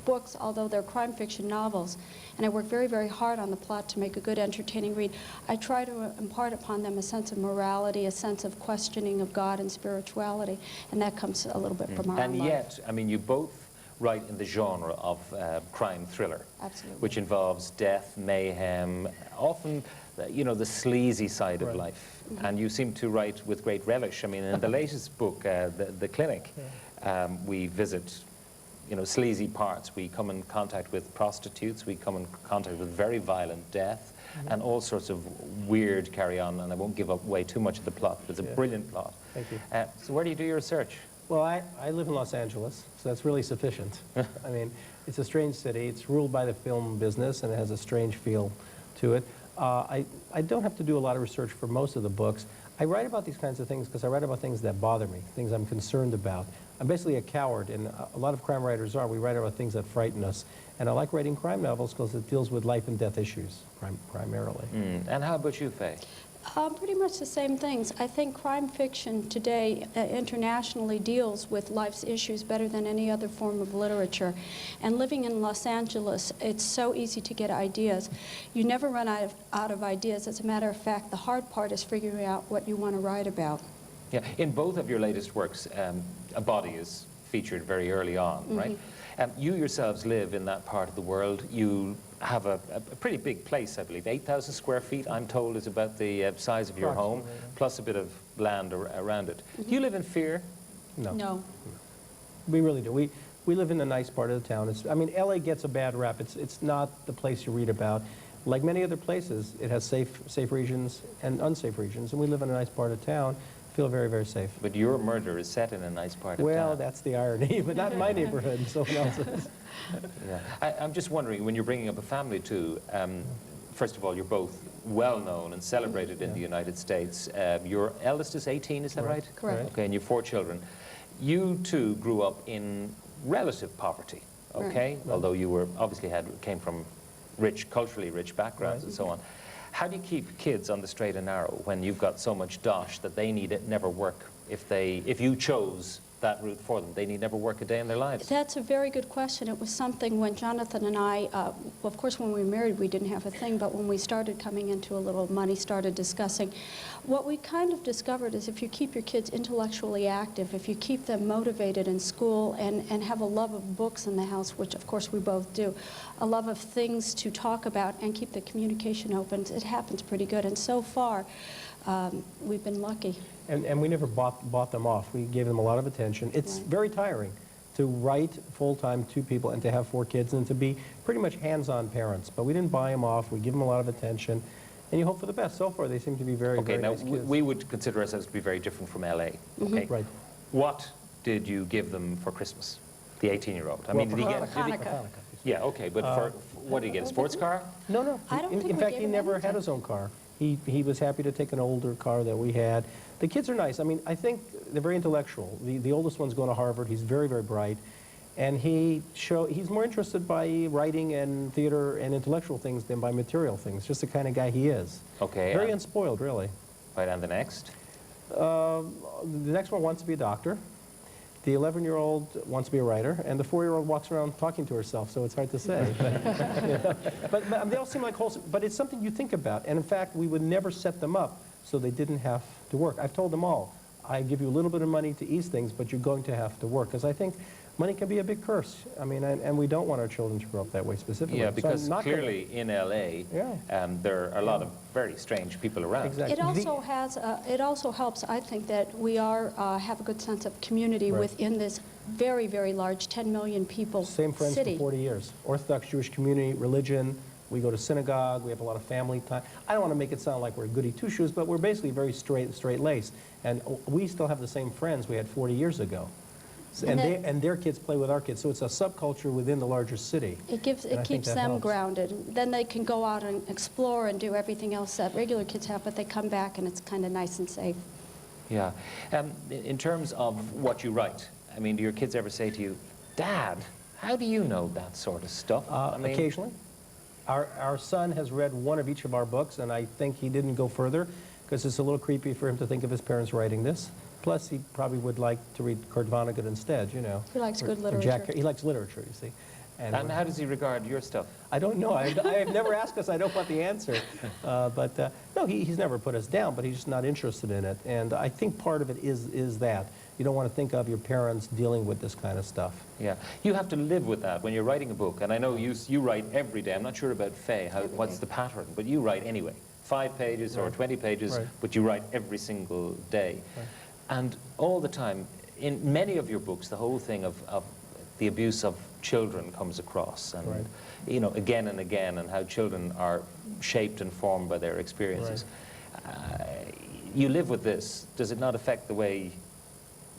Books, although they're crime fiction novels, and I work very, very hard on the plot to make a good, entertaining read, I try to impart upon them a sense of morality, a sense of questioning of God and spirituality, and that comes a little bit from our own life. And yet, I mean, you both write in the genre of crime thriller. Absolutely. Which involves death, mayhem, often you know, the sleazy side of life. And you seem to write with great relish. I mean, in the latest book, the Clinic, we visit, you know, sleazy parts. We come in contact with prostitutes. We come in contact with very violent death and all sorts of weird carry-on. And I won't give away too much of the plot, but it's a brilliant plot. Thank you. So where do you do your research? Well, I live in Los Angeles, so that's really sufficient. I mean, it's a strange city. It's ruled by the film business, and it has a strange feel to it. I don't have to do a lot of research for most of the books. I write about these kinds of things because I write about things that bother me, things I'm concerned about. I'm basically a coward, and a lot of crime writers are. We write about things that frighten us. And I like writing crime novels because it deals with life and death issues, primarily. And how about you, Faye? Pretty much the same things. I think crime fiction today internationally deals with life's issues better than any other form of literature. And living in Los Angeles, it's so easy to get ideas. You never run out of ideas. As a matter of fact, the hard part is figuring out what you want to write about. Yeah, in both of your latest works, a body is featured very early on, right? You yourselves live in that part of the world. You have a pretty big place, I believe. 8,000 square feet, I'm told, is about the size of your home, plus a bit of land around it. Do you live in fear? No. No. We really do. We live in a nice part of the town. I mean, LA gets a bad rap. It's not the place you read about. Like many other places, it has safe regions and unsafe regions, and we live in a nice part of town. Feel very, very safe. But your murder is set in a nice part of town. Well, that's the irony, but not in my neighborhood, someone else's. Yeah. I'm just wondering, when you're bringing up a family too, first of all, you're both well-known and celebrated in the United States. Your eldest is 18, is that right? Correct. Okay, and you have 4 children. You two grew up in relative poverty, okay? Right. Although you were obviously came from culturally rich backgrounds and so on. How do you keep kids on the straight and narrow when you've got so much dosh that they need it never work? If you chose that route for them, they need never work a day in their lives. That's a very good question. It was something when Jonathan and I, well, of course when we were married we didn't have a thing, but when we started coming into a little money, started discussing, what we kind of discovered is if you keep your kids intellectually active, if you keep them motivated in school and have a love of books in the house, which of course we both do, a love of things to talk about and keep the communication open, it happens pretty good. And so far, we've been lucky. And we never bought them off. We gave them a lot of attention. It's very tiring to write full-time 2 people and to have 4 kids and to be pretty much hands-on parents. But we didn't buy them off. We give them a lot of attention. And you hope for the best. So far, they seem to be very, very nice kids. We would consider ourselves to be very different from LA. Okay. Right. What did you give them for Christmas? The 18-year-old. I mean, did he get Hanukkah. Yeah, okay, but for what did he get? A sports car? No. I don't think in we fact, gave he him never anything. had his own car. He was happy to take an older car that we had. The kids are nice. I mean, I think they're very intellectual. The oldest one's going to Harvard. He's very, very bright. And he's more interested by writing and theater and intellectual things than by material things. Just the kind of guy he is. Okay. Very unspoiled, really. Right, and the next? The next one wants to be a doctor. The 11-year-old wants to be a writer, and the 4-year-old walks around talking to herself, so it's hard to say. But they all seem like wholesome, but it's something you think about. And in fact, we would never set them up so they didn't have to work. I've told them all, I give you a little bit of money to ease things, but you're going to have to work, because I think money can be a big curse. I mean, and we don't want our children to grow up that way specifically. Yeah, because clearly in LA, there are a lot of very strange people around. It also has, it also helps, I think, that we have a good sense of community within this very, very large 10 million people Same friends city. for 40 years. Orthodox Jewish community, religion, we go to synagogue, we have a lot of family time. I don't want to make it sound like we're goody two-shoes, but we're basically very straight-laced. And we still have the same friends we had 40 years ago. And their kids play with our kids, so it's a subculture within the larger city. It keeps them grounded. Then they can go out and explore and do everything else that regular kids have, but they come back and it's kind of nice and safe. Yeah. In terms of what you write, I mean, do your kids ever say to you, Dad, how do you know that sort of stuff? I mean, occasionally. Our son has read one of each of our books, and I think he didn't go further because it's a little creepy for him to think of his parents writing this. Plus, he probably would like to read Kurt Vonnegut instead, you know. He likes good literature. He likes literature, you see. And how does he regard your stuff? I don't know. I have never asked because I don't want the answer. No, he's never put us down, but he's just not interested in it. And I think part of it is that. You don't want to think of your parents dealing with this kind of stuff. Yeah. You have to live with that when you're writing a book. And I know you write every day. I'm not sure about Faye, what's the pattern, but you write anyway. 5 pages or Right. 20 pages, Right. but you write every single day. Right. And all the time, in many of your books, the whole thing of the abuse of children comes across, and Right. you know, again and again, and how children are shaped and formed by their experiences. You live with this. Does it not affect the way,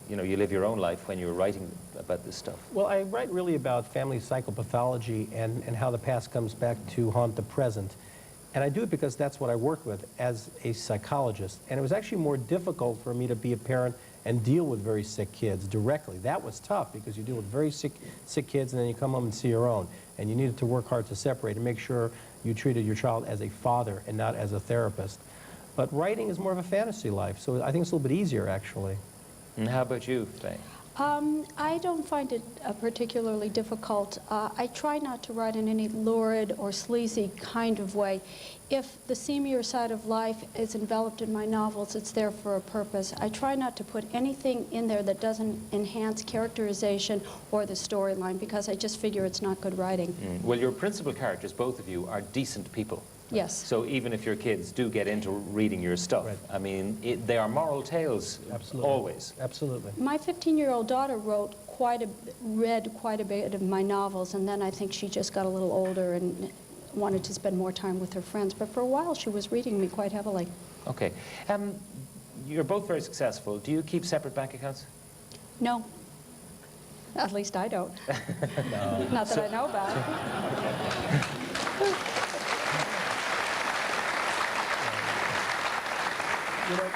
you know, you live your own life when you're writing about this stuff? Well, I write really about family psychopathology and how the past comes back to haunt the present. And I do it because that's what I work with as a psychologist. And it was actually more difficult for me to be a parent and deal with very sick kids directly. That was tough because you deal with very sick kids, and then you come home and see your own. And you needed to work hard to separate and make sure you treated your child as a father and not as a therapist. But writing is more of a fantasy life, so I think it's a little bit easier, actually. And how about you, Faye? I don't find it particularly difficult. I try not to write in any lurid or sleazy kind of way. If the seamier side of life is enveloped in my novels, it's there for a purpose. I try not to put anything in there that doesn't enhance characterization or the storyline, because I just figure it's not good writing. Well, your principal characters, both of you, are decent people. Yes. So even if your kids do get into reading your stuff, I mean, they are moral tales. Absolutely. Always. Absolutely. My 15-year-old daughter read quite a bit of my novels, and then I think she just got a little older and wanted to spend more time with her friends. But for a while, she was reading me quite heavily. Okay. You're both very successful. Do you keep separate bank accounts? No. At least I don't. No. Not that I know about. You know,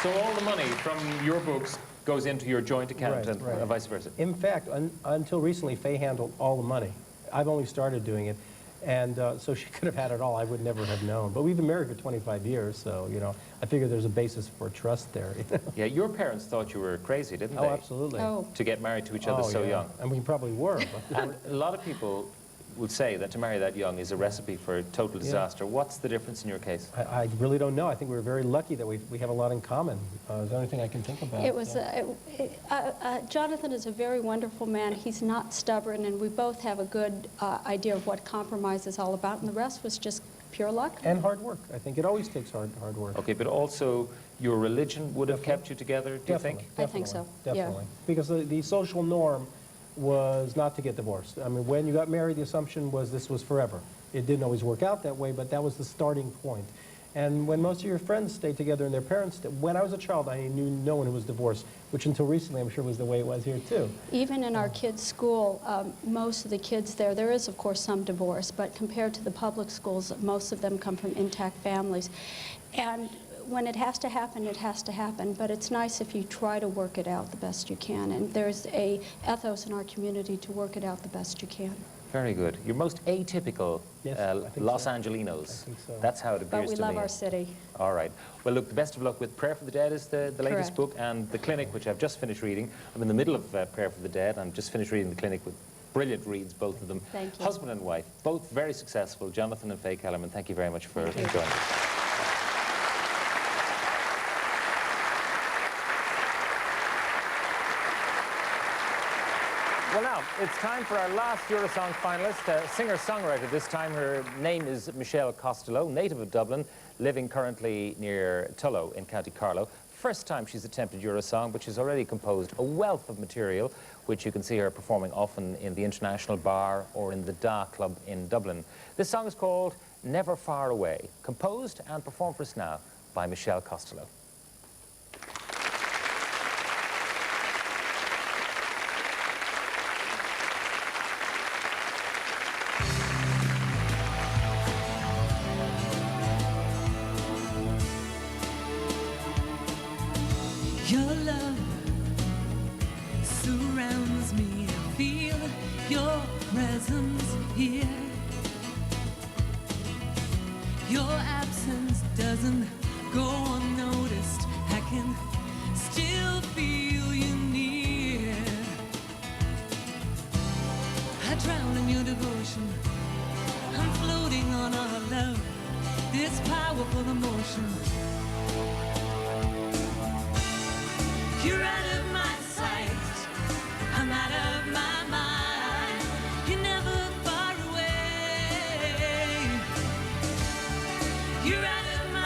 so all the money from your books goes into your joint account, and vice versa. In fact, until recently, Faye handled all the money. I've only started doing it, and so she could have had it all. I would never have known. But we've been married for 25 years, so, you know, I figure there's a basis for trust there. Yeah, your parents thought you were crazy, didn't they? Oh, absolutely. Oh. To get married to each other so young. And we probably were. But And a lot of people would say that to marry that young is a recipe for total disaster. What's the difference in your case? I really don't know. I think we're very lucky that we have a lot in common. Is the only thing I can think about. It was, Jonathan is a very wonderful man. He's not stubborn, and we both have a good idea of what compromise is all about, and the rest was just pure luck. And hard work. I think it always takes hard work. Okay, but also your religion would have kept you together, do you think? I think so, Definitely. yeah. Because the social norm was not to get divorced. I mean, when you got married, the assumption was this was forever. It didn't always work out that way, but that was the starting point. And when most of your friends stayed together and their parents did, when I was a child, I knew no one who was divorced, which until recently I'm sure was the way it was here too. Even in our kids' school, most of the kids there is of course some divorce, but compared to the public schools, most of them come from intact families. And when it has to happen, it has to happen, but it's nice if you try to work it out the best you can, and there's a ethos in our community to work it out the best you can. Very good. You're most atypical Los Angelinos. I think so. That's how it appears to me. But we love our city. All right. Well, look, the best of luck with Prayer for the Dead is the latest book, and The Clinic, which I've just finished reading. I'm in the middle of Prayer for the Dead. I'm just finished reading The Clinic with brilliant reads, both of them. Thank you. Husband and wife, both very successful. Jonathan and Faye Kellerman, thank you very much for joining us. Well, now, it's time for our last Eurosong finalist, a singer-songwriter. This time her name is Michelle Costello, native of Dublin, living currently near Tullow in County Carlow. First time she's attempted Eurosong, but she's already composed a wealth of material, which you can see her performing often in the International Bar or in the Da Club in Dublin. This song is called Never Far Away, composed and performed for us now by Michelle Costello. Your love surrounds me. I feel your presence here. Your absence doesn't go unnoticed. I can still feel you near. I drown in your devotion. I'm floating on our love, this powerful emotion. You're out of my sight, I'm out of my mind. You're never far away. You're out of my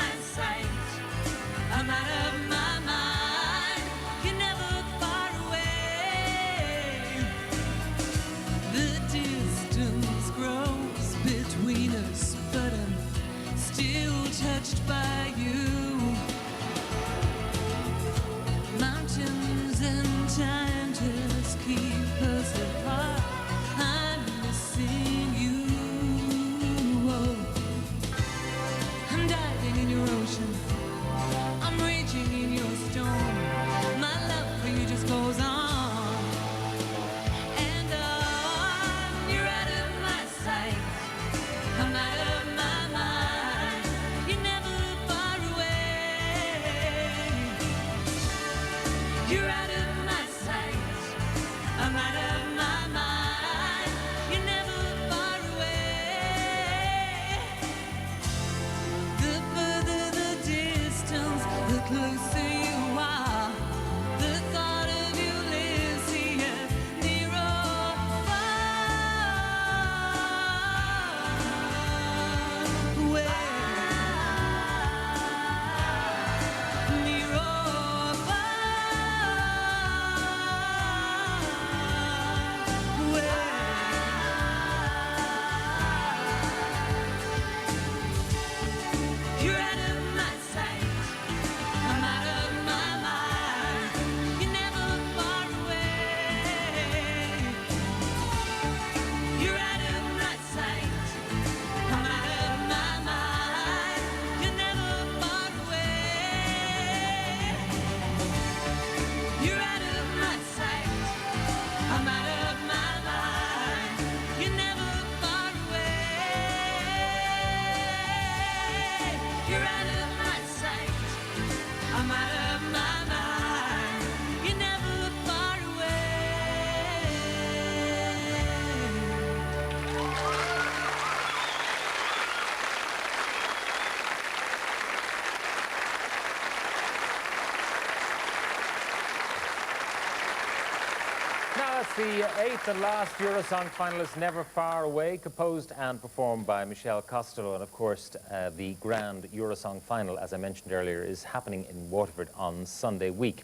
the 8th and last Eurosong finalist, Never Far Away, composed and performed by Michelle Costello. And of course, the grand Eurosong final, as I mentioned earlier, is happening in Waterford on Sunday week.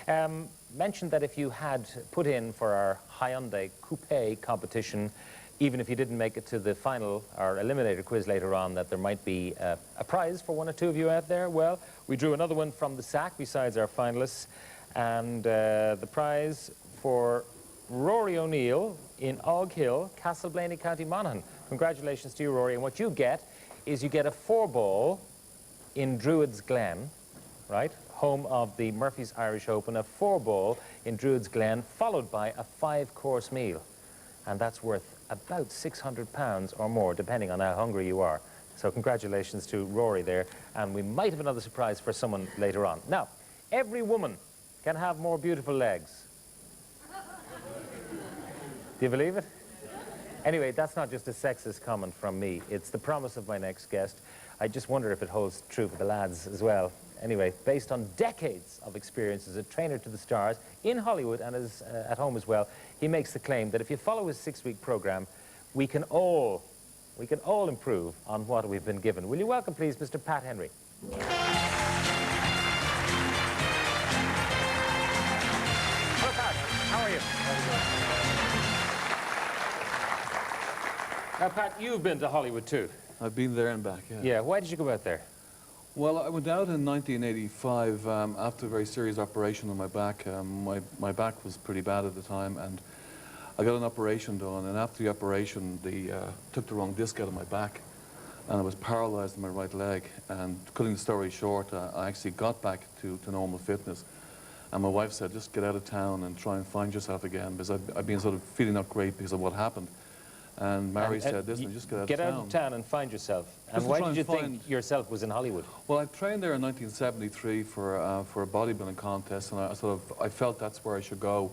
Mentioned that if you had put in for our Hyundai Coupe competition, even if you didn't make it to the final or eliminator quiz later on, that there might be a prize for one or two of you out there. Well, we drew another one from the sack besides our finalists, and the prize for Rory O'Neill in Og Hill, Castleblaney, County Monaghan. Congratulations to you, Rory. And what you get is you get a 4-ball in Druids Glen, right? Home of the Murphy's Irish Open, a 4-ball in Druids Glen, followed by a 5-course meal. And that's worth about £600 or more, depending on how hungry you are. So congratulations to Rory there. And we might have another surprise for someone later on. Now, every woman can have more beautiful legs. Do you believe it? Anyway, that's not just a sexist comment from me. It's the promise of my next guest. I just wonder if it holds true for the lads as well. Anyway, based on decades of experience as a trainer to the stars in Hollywood and as, at home as well, he makes the claim that if you follow his 6-week program, we can all improve on what we've been given. Will you welcome, please, Mr. Pat Henry? Hello, Pat. How are you? Pat, you've been to Hollywood too. I've been there and back, yeah. Yeah, why did you go out there? Well, I went out in 1985 after a very serious operation on my back. My back was pretty bad at the time, and I got an operation done, and after the operation, they took the wrong disc out of my back, and I was paralyzed in my right leg. And cutting the story short, I actually got back to normal fitness. And my wife said, just get out of town and try and find yourself again, because I've been sort of feeling not great because of what happened. And Mary said, listen, just get out of town. Get out of town and find yourself. And why did you think yourself was in Hollywood? Well, I trained there in 1973 for a bodybuilding contest, and I felt that's where I should go.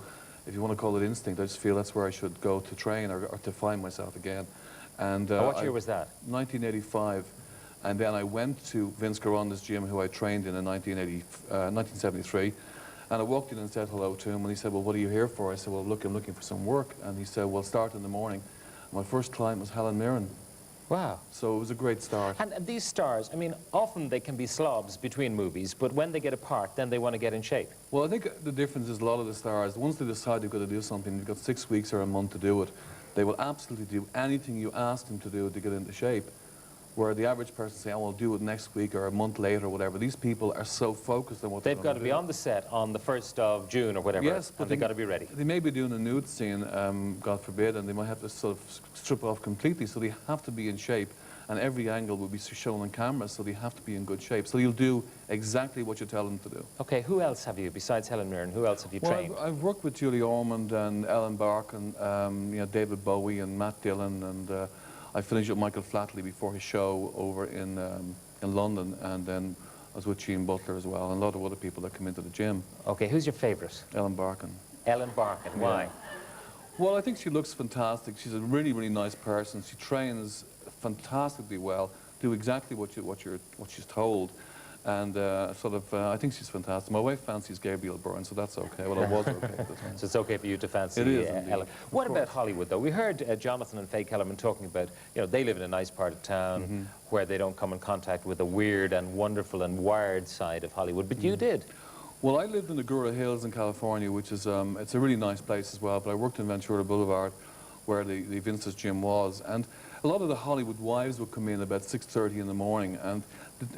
If you want to call it instinct, I just feel that's where I should go to train or to find myself again. And what year was that? 1985. And then I went to Vince Garonda's gym, who I trained in 1973. And I walked in and said hello to him, and he said, well, what are you here for? I said, well, look, I'm looking for some work. And he said, well, start in the morning. My first client was Helen Mirren. Wow. So it was a great start. And these stars, I mean, often they can be slobs between movies, but when they get apart, then they want to get in shape. Well, I think the difference is a lot of the stars, once they decide they've got to do something, they've got 6 weeks or a month to do it, they will absolutely do anything you ask them to do to get into shape. Where the average person say, oh, I'll do it next week or a month later or whatever. These people are so focused on what they've got to be on the set on the 1st of June or whatever, yes, but and they've got to be ready. They may be doing a nude scene, God forbid, and they might have to sort of strip off completely, so they have to be in shape, and every angle will be shown on camera, so they have to be in good shape. So you'll do exactly what you tell them to do. Okay, who else have you, besides Helen Mirren, who else have you trained? I've worked with Julie Ormond and Ellen Barkin, you know, David Bowie and Matt Dillon, and I finished with Michael Flatley before his show over in London, and then I was with Gene Butler as well, and a lot of other people that come into the gym. Okay, who's your favourite? Ellen Barkin. Ellen Barkin, why? Yeah. Well, I think she looks fantastic. She's a really, really nice person. She trains fantastically well, do exactly what she's told. And I think she's fantastic. My wife fancies Gabriel Byrne, so that's okay. Well, I was okay at the time. So it's okay for you to fancy Ellen. What about Hollywood, though? We heard Jonathan and Faye Kellerman talking about, you know, they live in a nice part of town where they don't come in contact with the weird and wonderful and wired side of Hollywood, but you did. Well, I lived in the Agoura Hills in California, which is, it's a really nice place as well, but I worked in Ventura Boulevard, where the Vince's gym was, and a lot of the Hollywood wives would come in about 6:30 in the morning, and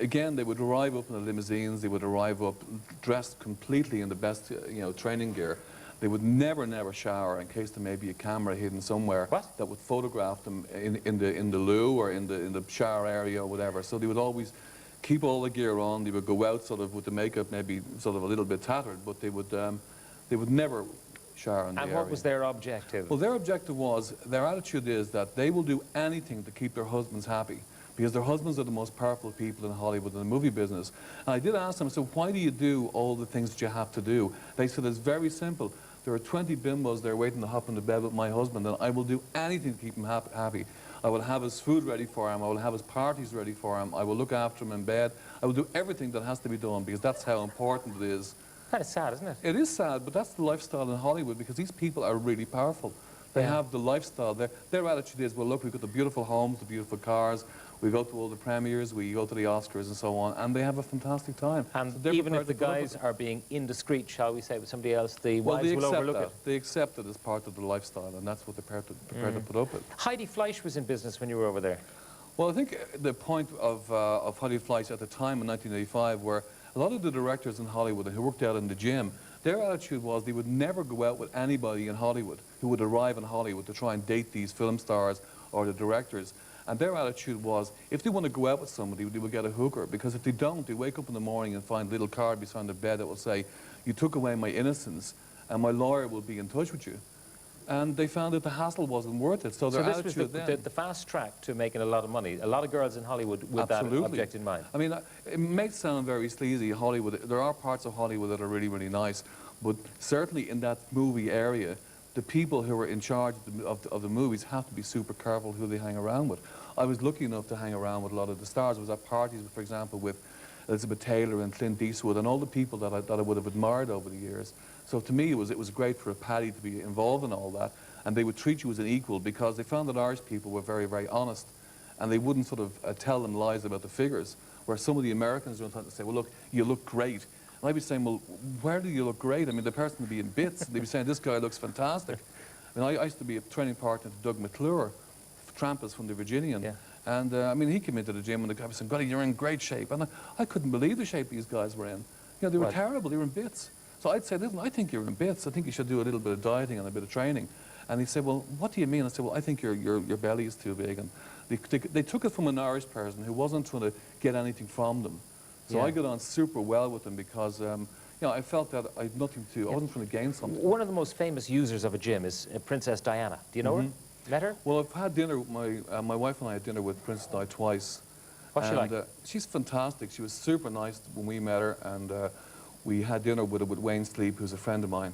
again, they would arrive up in the limousines, they would arrive up dressed completely in the best, you know, training gear. They would never shower in case there may be a camera hidden somewhere that would photograph them in the loo or in the shower area or whatever. So they would always keep all the gear on. They would go out sort of with the makeup maybe sort of a little bit tattered, but they would never shower in the area. And what was their objective? Well, their objective was, their attitude is that they will do anything to keep their husbands happy, because their husbands are the most powerful people in Hollywood in the movie business. And I did ask them, so why do you do all the things that you have to do? They said, it's very simple. There are 20 bimbos there waiting to hop into bed with my husband, and I will do anything to keep him happy. I will have his food ready for him. I will have his parties ready for him. I will look after him in bed. I will do everything that has to be done, because that's how important it is Kind of sad, isn't it? It is sad, but that's the lifestyle in Hollywood because these people are really powerful. They have the lifestyle. Their attitude is, well, look, we've got the beautiful homes, the beautiful cars, we go to all the premieres, we go to the Oscars and so on, and they have a fantastic time. And so even if the guys are being indiscreet, shall we say, with somebody else, the wives will overlook it. They accept it as part of the lifestyle, and that's what they're prepared to put up with. Heidi Fleisch was in business when you were over there. Well, I think the point of Heidi Fleisch at the time in 1985 were a lot of the directors in Hollywood who worked out in the gym, their attitude was they would never go out with anybody in Hollywood who would arrive in Hollywood to try and date these film stars or the directors. And their attitude was, if they want to go out with somebody, they would get a hooker. Because if they don't, they wake up in the morning and find a little card beside their bed that will say, you took away my innocence, and my lawyer will be in touch with you. And they found that the hassle wasn't worth it. So their this attitude was the fast track to making a lot of money. A lot of girls in Hollywood with that object in mind. I mean, it may sound very sleazy, Hollywood. There are parts of Hollywood that are really, really nice. But certainly in that movie area, the people who are in charge of the movies have to be super careful who they hang around with. I was lucky enough to hang around with a lot of the stars. I was at parties, for example, with Elizabeth Taylor and Clint Eastwood and all the people that I would have admired over the years. So to me, it was great for a Paddy to be involved in all that, and they would treat you as an equal because they found that Irish people were very, very honest, and they wouldn't sort of tell them lies about the figures, where some of the Americans would say, well, look, you look great. And I'd be saying, well, where do you look great? I mean, the person would be in bits. They'd be saying, this guy looks fantastic. I mean, I used to be a training partner to Doug McClure, Trampus from the Virginian. Yeah. And, I mean, he came into the gym and the guy was saying, God, you're in great shape. And I couldn't believe the shape these guys were in. You know, they were terrible. They were in bits. So I'd say, listen, I think you're in bits. I think you should do a little bit of dieting and a bit of training. And he'd say, well, what do you mean? I said, well, I think your belly is too big. And they took it from an Irish person who wasn't trying to get anything from them. So I got on super well with them because, you know, I felt that I had nothing to, I wasn't trying to gain something. One of the most famous users of a gym is Princess Diana. Do you know her? Met her? Well, I've had dinner, my wife and I had dinner with Princess Di twice. What's she like? She's fantastic. She was super nice when we met her, and we had dinner with her with Wayne Sleep, who's a friend of mine.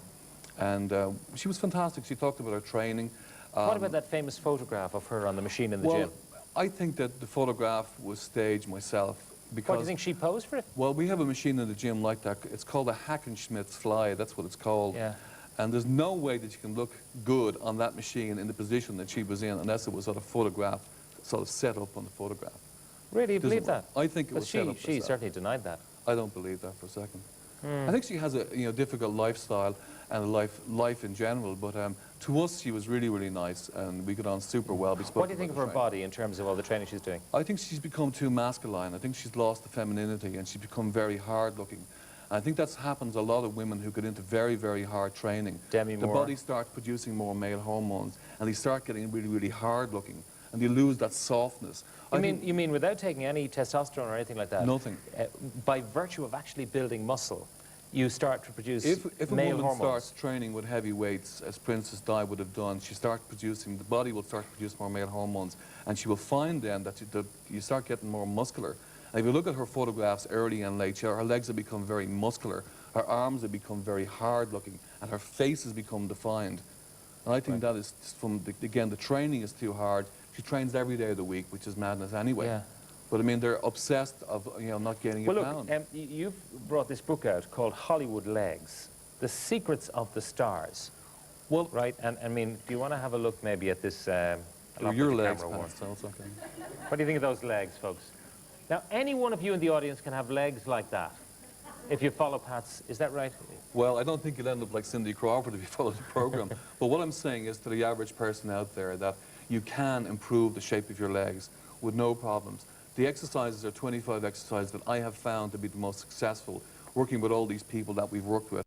And she was fantastic. She talked about her training. What about that famous photograph of her on the machine in the gym? I think that the photograph was staged myself. Because, what, do you think she posed for it? Well, we have a machine in the gym like that. It's called a Hackenschmidt's fly. That's what it's called. Yeah. And there's no way that you can look good on that machine in the position that she was in unless it was sort of photographed, sort of set up on the photograph. Really? You believe that? I think it was set up. She certainly denied that. I don't believe that for a second. I think she has a difficult lifestyle and a life in general, but to us she was really, really nice and we got on super well. What do you think of her body in terms of all the training she's doing? I think she's become too masculine. I think she's lost the femininity and she's become very hard looking. I think that happens a lot of women who get into very, very hard training. Demi the Moore. body starts producing more male hormones and they start getting really, really hard looking and they lose that softness. You mean without taking any testosterone or anything like that? Nothing. By virtue of actually building muscle, you start to produce if male a woman hormones. starts training with heavy weights, as Princess Di would have done, she starts producing, the body will start to produce more male hormones, and she will find then that you start getting more muscular. And if you look at her photographs early and late, her legs have become very muscular, her arms have become very hard looking, and her face has become defined. And I think that is from, again, the training is too hard. She trains every day of the week, which is madness anyway. Yeah. But I mean, they're obsessed of not getting it down. Look, you've brought this book out called Hollywood Legs, The Secrets of the Stars. Well, right, and I mean, do you want to have a look maybe at this? Your legs, so it's okay. What do you think of those legs, folks? Now, any one of you in the audience can have legs like that, if you follow Pat's, is that right? Well, I don't think you'll end up like Cindy Crawford if you follow the program. But what I'm saying is to the average person out there that you can improve the shape of your legs with no problems. The exercises are 25 exercises that I have found to be the most successful, working with all these people that we've worked with.